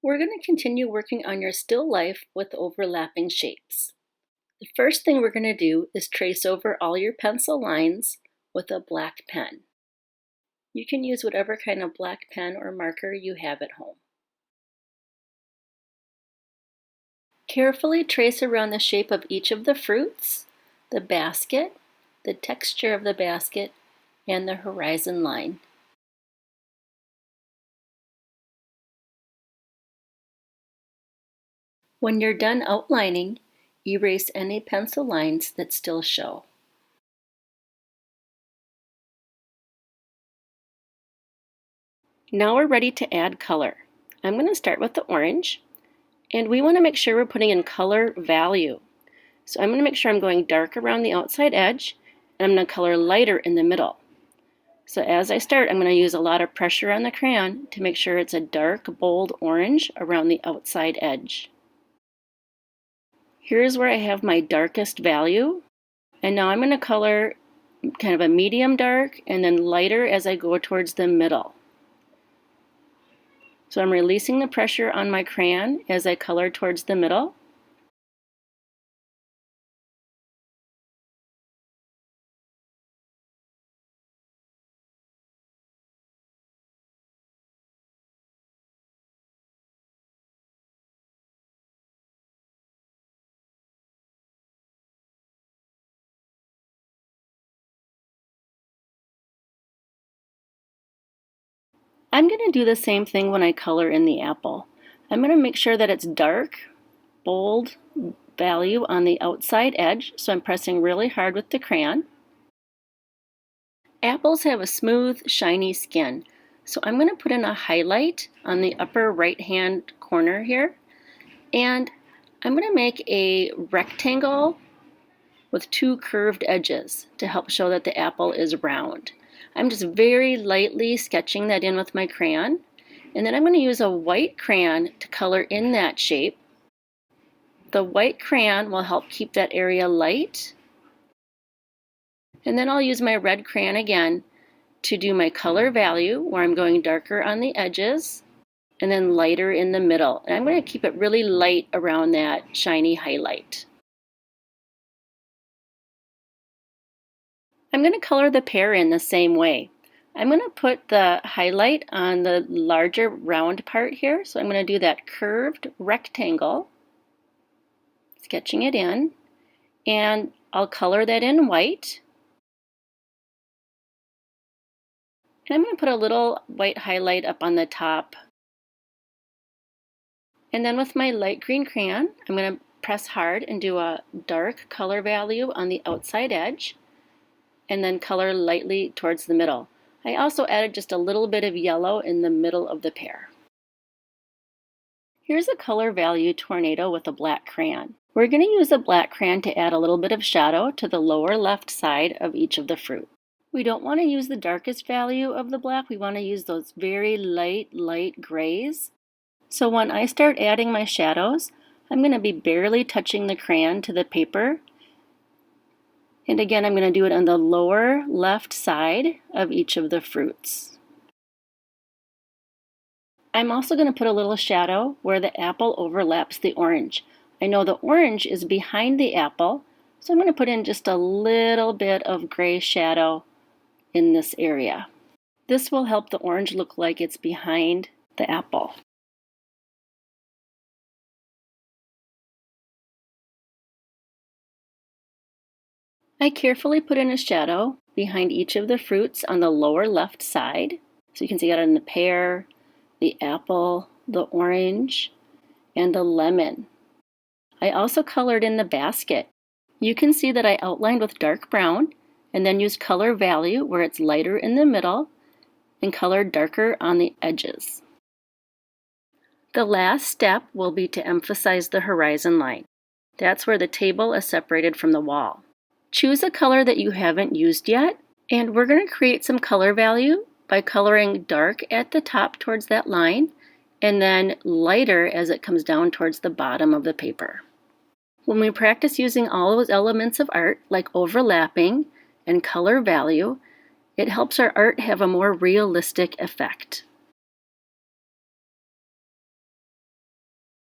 We're going to continue working on your still life with overlapping shapes. The first thing we're going to do is trace over all your pencil lines with a black pen. You can use whatever kind of black pen or marker you have at home. Carefully trace around the shape of each of the fruits, the basket, the texture of the basket, and the horizon line. When you're done outlining, erase any pencil lines that still show. Now we're ready to add color. I'm going to start with the orange, and we want to make sure we're putting in color value. So I'm going to make sure I'm going dark around the outside edge, and I'm going to color lighter in the middle. So as I start, I'm going to use a lot of pressure on the crayon to make sure it's a dark, bold orange around the outside edge. Here's where I have my darkest value, and now I'm going to color kind of a medium dark and then lighter as I go towards the middle. So I'm releasing the pressure on my crayon as I color towards the middle. I'm going to do the same thing when I color in the apple. I'm going to make sure that it's dark, bold value on the outside edge, so I'm pressing really hard with the crayon. Apples have a smooth, shiny skin, so I'm going to put in a highlight on the upper right-hand corner here, and I'm going to make a rectangle with two curved edges to help show that the apple is round. I'm just very lightly sketching that in with my crayon, and then I'm going to use a white crayon to color in that shape. The white crayon will help keep that area light, and then I'll use my red crayon again to do my color value, where I'm going darker on the edges and then lighter in the middle. And I'm going to keep it really light around that shiny highlight. I'm going to color the pear in the same way. I'm going to put the highlight on the larger round part here. So I'm going to do that curved rectangle, sketching it in, and I'll color that in white. And I'm going to put a little white highlight up on the top. And then with my light green crayon, I'm going to press hard and do a dark color value on the outside edge, and then color lightly towards the middle. I also added just a little bit of yellow in the middle of the pear. Here's a color value tornado with a black crayon. We're going to use a black crayon to add a little bit of shadow to the lower left side of each of the fruit. We don't want to use the darkest value of the black. We want to use those very light grays. So when I start adding my shadows, I'm going to be barely touching the crayon to the paper. And again, I'm going to do it on the lower left side of each of the fruits. I'm also going to put a little shadow where the apple overlaps the orange. I know the orange is behind the apple, so I'm going to put in just a little bit of gray shadow in this area. This will help the orange look like it's behind the apple. I carefully put in a shadow behind each of the fruits on the lower left side. So you can see it in the pear, the apple, the orange, and the lemon. I also colored in the basket. You can see that I outlined with dark brown and then used color value where it's lighter in the middle and colored darker on the edges. The last step will be to emphasize the horizon line. That's where the table is separated from the wall. Choose a color that you haven't used yet, and we're going to create some color value by coloring dark at the top towards that line and then lighter as it comes down towards the bottom of the paper. When we practice using all those elements of art, like overlapping and color value, it helps our art have a more realistic effect.